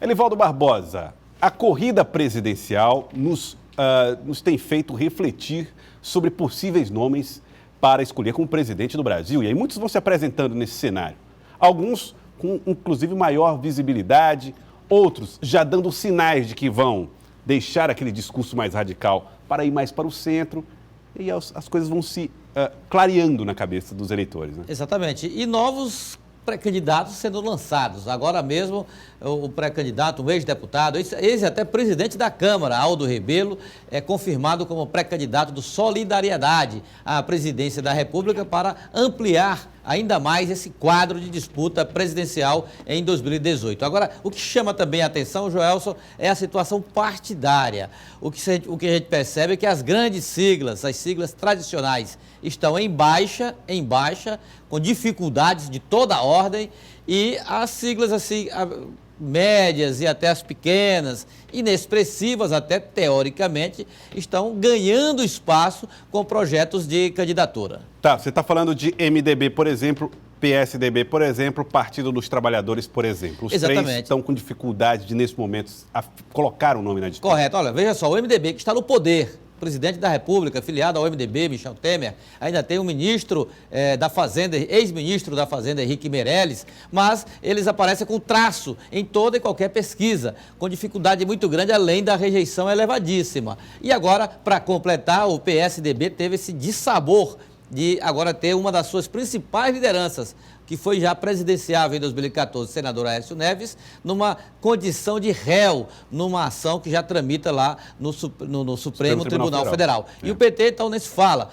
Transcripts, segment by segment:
Elivaldo Barbosa, a corrida presidencial nos tem feito refletir sobre possíveis nomes para escolher como presidente do Brasil. E aí muitos vão se apresentando nesse cenário. Alguns com, inclusive, maior visibilidade, outros já dando sinais de que vão deixar aquele discurso mais radical para ir mais para o centro. E as coisas vão se clareando na cabeça dos eleitores, né? Exatamente. E novos pré-candidatos sendo lançados. Agora mesmo, o pré-candidato, um ex-deputado, ex até presidente da Câmara, Aldo Rebelo, é confirmado como pré-candidato do Solidariedade à presidência da República para ampliar ainda mais esse quadro de disputa presidencial em 2018. Agora, o que chama também a atenção, Joelson, é a situação partidária. O que a gente percebe é que as grandes siglas, as siglas tradicionais, estão em baixa, com dificuldades de toda a ordem, e as siglas assim, médias e até as pequenas, inexpressivas até teoricamente, estão ganhando espaço com projetos de candidatura. Tá, você está falando de MDB, por exemplo, PSDB, por exemplo, Partido dos Trabalhadores, por exemplo. Os Exatamente. três estão com dificuldade de, nesse momento, colocar o nome na disputa. Correto. Olha, veja só, o MDB que está no poder, presidente da República, filiado ao MDB, Michel Temer, ainda tem um ministro da Fazenda, ex-ministro da Fazenda, Henrique Meirelles, mas eles aparecem com traço em toda e qualquer pesquisa, com dificuldade muito grande, além da rejeição elevadíssima. E agora, para completar, o PSDB teve esse dissabor de agora ter uma das suas principais lideranças, que foi já presidenciável em 2014, senador Aécio Neves, numa condição de réu, numa ação que já tramita lá no Supremo Tribunal Federal. E o PT, então, nesse fala,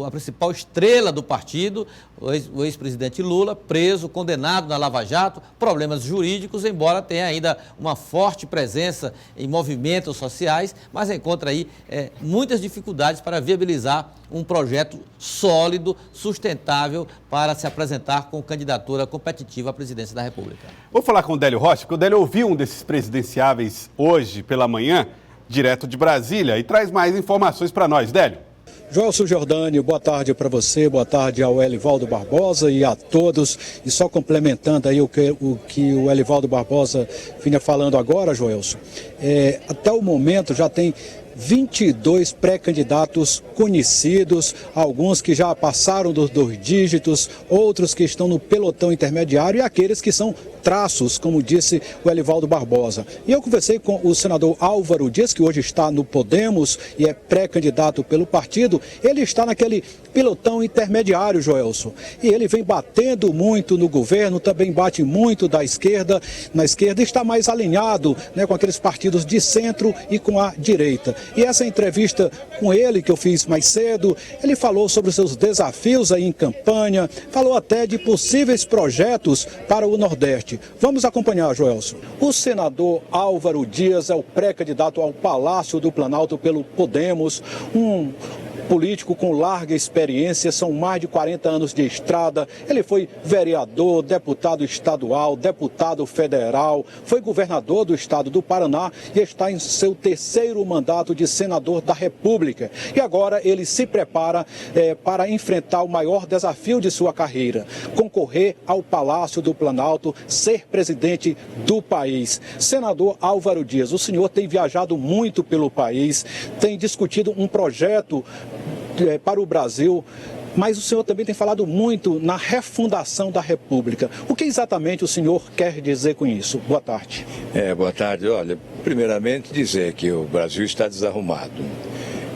a principal estrela do partido, o ex-presidente Lula, preso, condenado na Lava Jato, problemas jurídicos, embora tenha ainda uma forte presença em movimentos sociais, mas encontra aí muitas dificuldades para viabilizar um projeto sólido, sustentável, para se apresentar com candidatura competitiva à presidência da República. Vou falar com o Délio Rocha, porque o Délio ouviu um desses presidenciáveis hoje pela manhã, direto de Brasília, e traz mais informações para nós. Délio. Joelson Jordani, boa tarde para você, boa tarde ao Elivaldo Barbosa e a todos. E só complementando aí o que o Elivaldo Barbosa vinha falando agora, Joelson, até o momento já tem 22 pré-candidatos conhecidos, alguns que já passaram dos 2 dígitos, outros que estão no pelotão intermediário e aqueles que são traços, como disse o Elivaldo Barbosa. E eu conversei com o senador Álvaro Dias, que hoje está no Podemos e é pré-candidato pelo partido. Ele está naquele pelotão intermediário, Joelson. E ele vem batendo muito no governo, também bate muito na esquerda e está mais alinhado, né, com aqueles partidos de centro e com a direita. E essa entrevista com ele, que eu fiz mais cedo, ele falou sobre os seus desafios aí em campanha, falou até de possíveis projetos para o Nordeste. Vamos acompanhar, Joelson. O senador Álvaro Dias é o pré-candidato ao Palácio do Planalto pelo Podemos, um político com larga experiência, são mais de 40 anos de estrada. Ele foi vereador, deputado estadual, deputado federal, foi governador do estado do Paraná e está em seu 3º mandato de senador da República. E agora ele se prepara para enfrentar o maior desafio de sua carreira, concorrer ao Palácio do Planalto, ser presidente do país. Senador Álvaro Dias, o senhor tem viajado muito pelo país, tem discutido um projeto para o Brasil, mas o senhor também tem falado muito na refundação da República. O que exatamente o senhor quer dizer com isso? Boa tarde. Boa tarde. Olha, primeiramente dizer que o Brasil está desarrumado.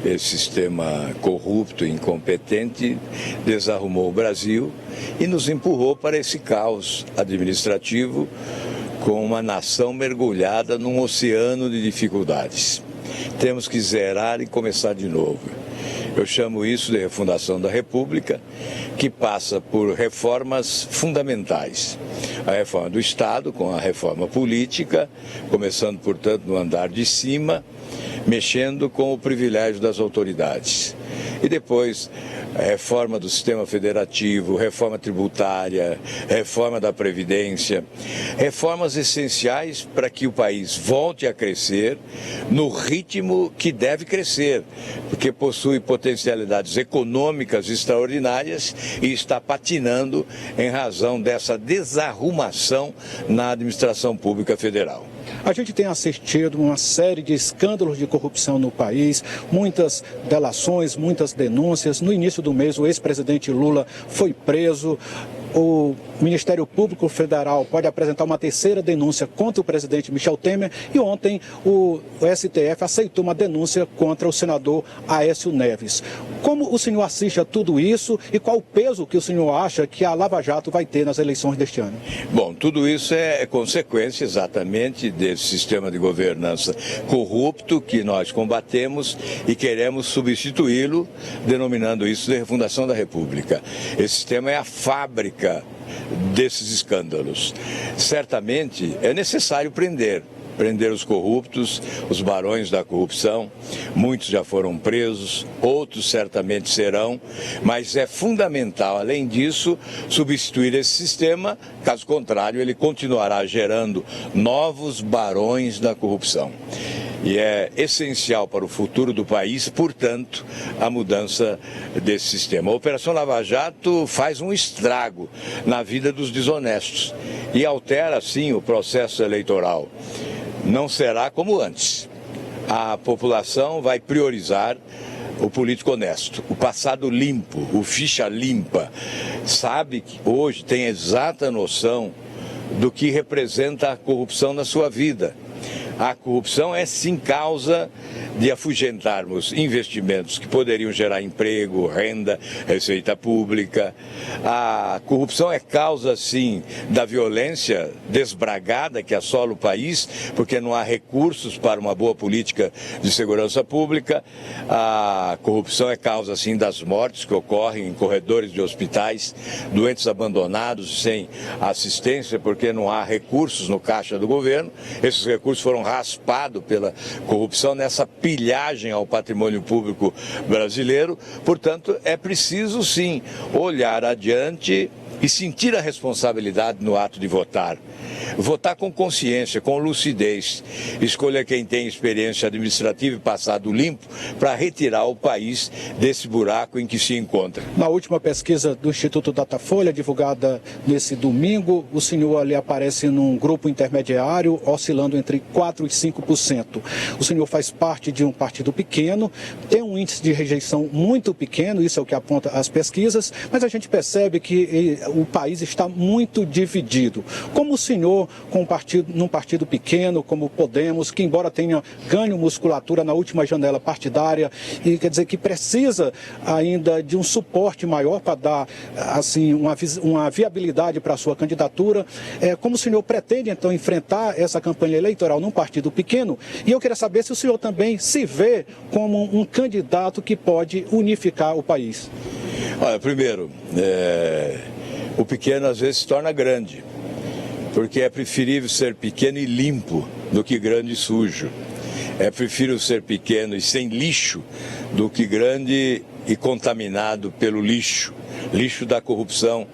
Esse sistema corrupto e incompetente desarrumou o Brasil e nos empurrou para esse caos administrativo com uma nação mergulhada num oceano de dificuldades. Temos que zerar e começar de novo. Eu chamo isso de refundação da República, que passa por reformas fundamentais. A reforma do Estado, com a reforma política, começando, portanto, no andar de cima, mexendo com o privilégio das autoridades. E depois, a reforma do sistema federativo, reforma tributária, reforma da Previdência, reformas essenciais para que o país volte a crescer no ritmo que deve crescer, porque possui potencialidades econômicas extraordinárias e está patinando em razão dessa desarrumação na administração pública federal. A gente tem assistido uma série de escândalos de corrupção no país, muitas delações, muitas denúncias. No início do mês, o ex-presidente Lula foi preso. O Ministério Público Federal pode apresentar uma terceira denúncia contra o presidente Michel Temer e ontem o STF aceitou uma denúncia contra o senador Aécio Neves. Como o senhor assiste a tudo isso e qual o peso que o senhor acha que a Lava Jato vai ter nas eleições deste ano? Bom, tudo isso é consequência exatamente desse sistema de governança corrupto que nós combatemos e queremos substituí-lo, denominando isso de refundação da República. Esse sistema é a fábrica desses escândalos. Certamente é necessário prender os corruptos, os barões da corrupção. Muitos já foram presos, outros certamente serão, mas é fundamental, além disso, substituir esse sistema, caso contrário, ele continuará gerando novos barões da corrupção. E é essencial para o futuro do país, portanto, a mudança desse sistema. A Operação Lava Jato faz um estrago na vida dos desonestos e altera, sim, o processo eleitoral. Não será como antes. A população vai priorizar o político honesto, o passado limpo, o ficha limpa. Sabe que hoje tem exata noção do que representa a corrupção na sua vida. A corrupção é sim causa de afugentarmos investimentos que poderiam gerar emprego, renda, receita pública. A corrupção é causa sim da violência desbragada que assola o país, porque não há recursos para uma boa política de segurança pública. A corrupção é causa sim das mortes que ocorrem em corredores de hospitais, doentes abandonados sem assistência porque não há recursos no caixa do governo. Esses recursos foram raspados pela corrupção nessa pilhagem ao patrimônio público brasileiro. Portanto, é preciso sim olhar adiante e sentir a responsabilidade no ato de votar. Votar com consciência, com lucidez, escolher quem tem experiência administrativa e passado limpo para retirar o país desse buraco em que se encontra. Na última pesquisa do Instituto Datafolha, divulgada nesse domingo, o senhor ali aparece num grupo intermediário, oscilando entre 4% e 5%. O senhor faz parte de um partido pequeno, tem um índice de rejeição muito pequeno, isso é o que aponta as pesquisas, mas a gente percebe que o país está muito dividido. Como o senhor, num partido pequeno como Podemos, que embora tenha ganho musculatura na última janela partidária, e quer dizer que precisa ainda de um suporte maior para dar assim uma viabilidade para a sua candidatura, como o senhor pretende então enfrentar essa campanha eleitoral num partido pequeno? E eu queria saber se o senhor também se vê como um candidato que pode unificar o país. Olha, primeiro, o pequeno às vezes se torna grande, porque é preferível ser pequeno e limpo do que grande e sujo. É preferível ser pequeno e sem lixo do que grande e contaminado pelo lixo da corrupção.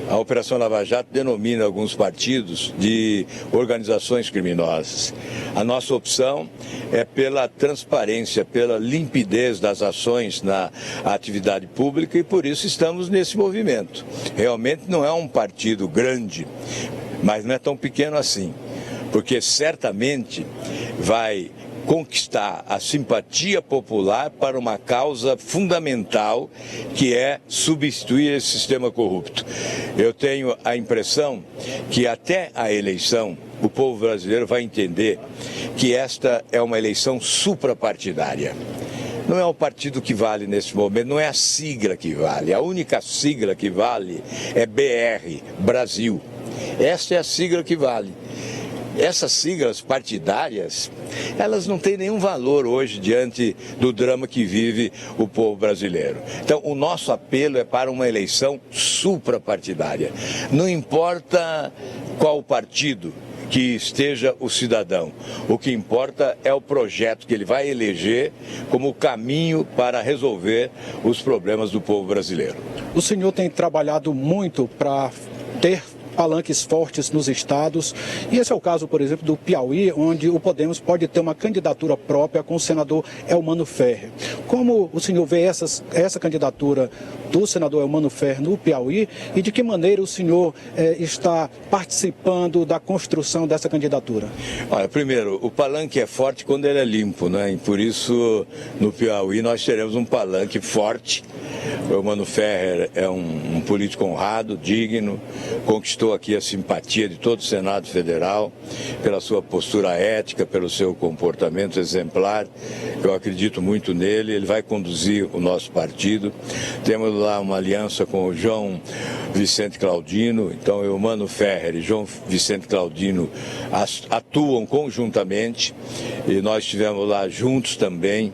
A Operação Lava Jato denomina alguns partidos de organizações criminosas. A nossa opção é pela transparência, pela limpidez das ações na atividade pública e por isso estamos nesse movimento. Realmente não é um partido grande, mas não é tão pequeno assim, porque certamente vai conquistar a simpatia popular para uma causa fundamental, que é substituir esse sistema corrupto. Eu tenho a impressão que até a eleição o povo brasileiro vai entender que esta é uma eleição suprapartidária. Não é o partido que vale nesse momento, não é a sigla que vale. A única sigla que vale é BR, Brasil. Esta é a sigla que vale. Essas siglas partidárias, elas não têm nenhum valor hoje diante do drama que vive o povo brasileiro. Então, o nosso apelo é para uma eleição suprapartidária. Não importa qual partido que esteja o cidadão. O que importa é o projeto que ele vai eleger como caminho para resolver os problemas do povo brasileiro. O senhor tem trabalhado muito para ter palanques fortes nos estados. E esse é o caso, por exemplo, do Piauí, onde o Podemos pode ter uma candidatura própria com o senador Elmano Ferrer. Como o senhor vê essa candidatura do senador Elmano Ferrer no Piauí e de que maneira o senhor está participando da construção dessa candidatura? Olha, primeiro, o palanque é forte quando ele é limpo, né? E por isso, no Piauí, nós teremos um palanque forte. O Elmano Ferrer é um político honrado, digno, conquistou aqui a simpatia de todo o Senado Federal pela sua postura ética, pelo seu comportamento exemplar. Eu acredito muito nele, ele vai conduzir o nosso partido. Temos lá uma aliança com o João Vicente Claudino, então Elmano Ferrer e João Vicente Claudino atuam conjuntamente e nós estivemos lá juntos também.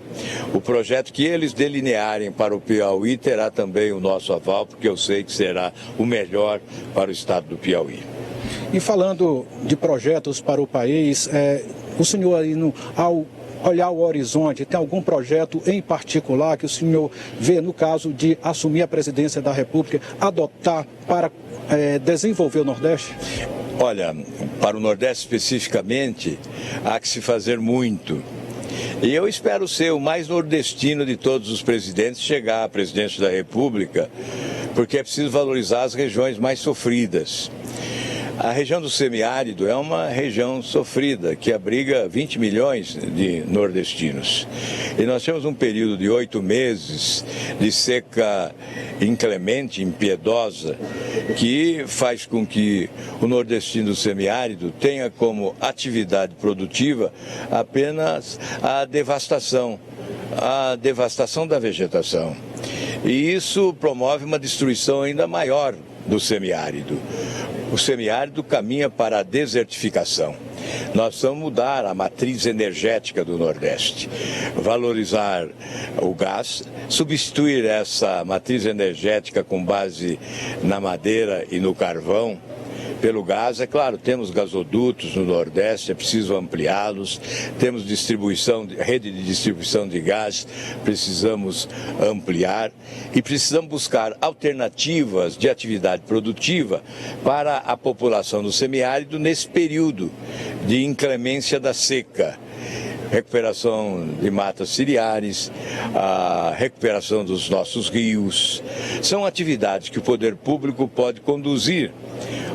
O projeto que eles delinearem para o Piauí terá também o nosso aval, porque eu sei que será o melhor para o estado do Piauí. E falando de projetos para o país, o senhor aí ao olhar o horizonte, tem algum projeto em particular que o senhor vê no caso de assumir a presidência da República, adotar para desenvolver o Nordeste? Olha, para o Nordeste especificamente, há que se fazer muito. E eu espero ser o mais nordestino de todos os presidentes chegar à presidência da República, porque é preciso valorizar as regiões mais sofridas. A região do semiárido é uma região sofrida, que abriga 20 milhões de nordestinos. E nós temos um período de 8 meses de seca inclemente, impiedosa, que faz com que o nordestino do semiárido tenha como atividade produtiva apenas a devastação da vegetação. E isso promove uma destruição ainda maior do semiárido. O semiárido caminha para a desertificação. Nós vamos mudar a matriz energética do Nordeste, valorizar o gás, substituir essa matriz energética com base na madeira e no carvão pelo gás. É claro, temos gasodutos no Nordeste, é preciso ampliá-los, temos rede de distribuição de gás, precisamos ampliar e precisamos buscar alternativas de atividade produtiva para a população do semiárido nesse período de inclemência da seca. Recuperação de matas ciliares, a recuperação dos nossos rios, são atividades que o poder público pode conduzir.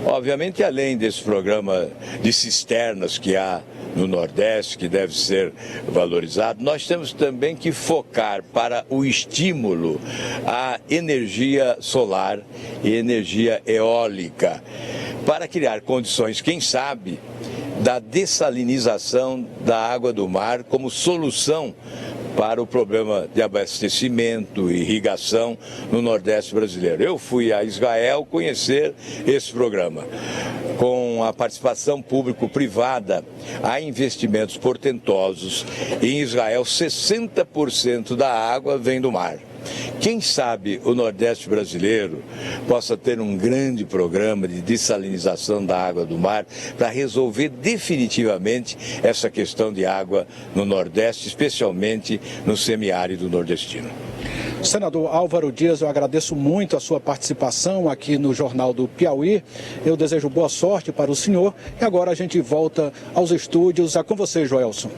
Obviamente, além desse programa de cisternas que há no Nordeste, que deve ser valorizado, nós temos também que focar para o estímulo à energia solar e energia eólica, para criar condições, quem sabe, da dessalinização da água do mar como solução para o problema de abastecimento e irrigação no Nordeste brasileiro. Eu fui a Israel conhecer esse programa. Com a participação público-privada, há investimentos portentosos. Em Israel, 60% da água vem do mar. Quem sabe o Nordeste brasileiro possa ter um grande programa de dessalinização da água do mar para resolver definitivamente essa questão de água no Nordeste, especialmente no semiárido nordestino. Senador Álvaro Dias, eu agradeço muito a sua participação aqui no Jornal do Piauí. Eu desejo boa sorte para o senhor e agora a gente volta aos estúdios. É com você, Joelson.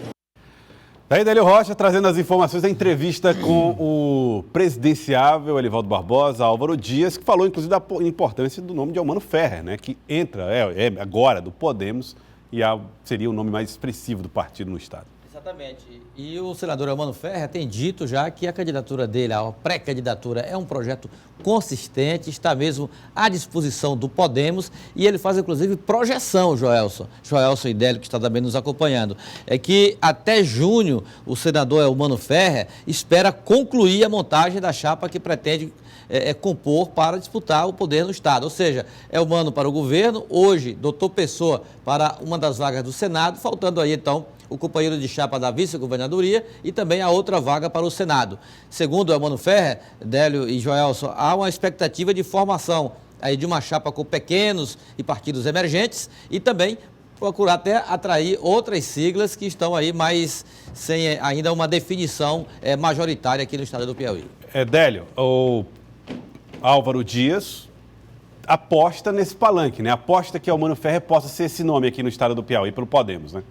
Daí, Délio Rocha, trazendo as informações da entrevista com o presidenciável Elivaldo Barbosa, Álvaro Dias, que falou, inclusive, da importância do nome de Elmano Ferrer, né, que entra, agora, do Podemos, e seria o nome mais expressivo do partido no estado. Exatamente. E o senador Elmano Ferrer tem dito já que a candidatura dele, a pré-candidatura, é um projeto consistente, está mesmo à disposição do Podemos e ele faz, inclusive, projeção, Joelson e Délio, que está também nos acompanhando, é que até junho o senador Elmano Ferrer espera concluir a montagem da chapa que pretende compor para disputar o poder no Estado. Ou seja, Elmano para o governo, hoje, doutor Pessoa para uma das vagas do Senado, faltando aí, então, o companheiro de chapa da vice-governadoria e também a outra vaga para o Senado. Segundo Elmano Ferrer, Délio e Joelson, há uma expectativa de formação aí de uma chapa com pequenos e partidos emergentes e também procurar até atrair outras siglas que estão aí, mas sem ainda uma definição majoritária aqui no estado do Piauí. Délio, o Álvaro Dias aposta nesse palanque, né? Aposta que Eumano Ferrer possa ser esse nome aqui no estado do Piauí pelo Podemos, né?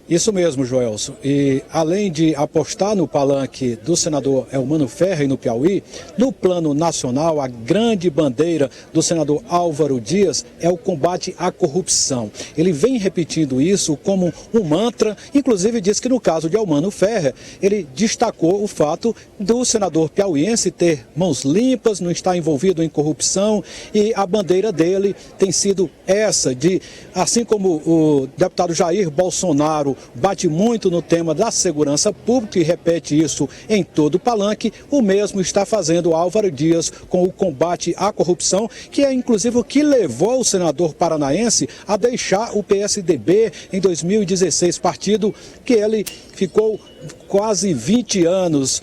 Isso mesmo, Joelson. E além de apostar no palanque do senador Eumano Ferrer no Piauí, no plano nacional, a grande bandeira do senador Álvaro Dias é o combate à corrupção. Ele vem repetindo isso como um mantra, inclusive disse que no caso de Eumano Ferrer, ele destacou o fato do senador piauiense ter mãos limpas, não estar envolvido em corrupção, e a bandeira dele tem sido essa de, assim como o deputado Jair Bolsonaro bate muito no tema da segurança pública e repete isso em todo o palanque, o mesmo está fazendo Álvaro Dias com o combate à corrupção, que é inclusive o que levou o senador paranaense a deixar o PSDB em 2016, partido que ele ficou quase 20 anos,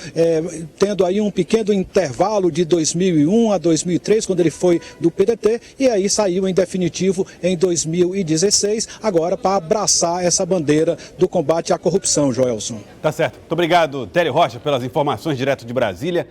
tendo aí um pequeno intervalo de 2001 a 2003, quando ele foi do PDT, e aí saiu em definitivo em 2016, agora para abraçar essa bandeira do combate à corrupção, Joelson. Tá certo. Muito obrigado, Tério Rocha, pelas informações direto de Brasília.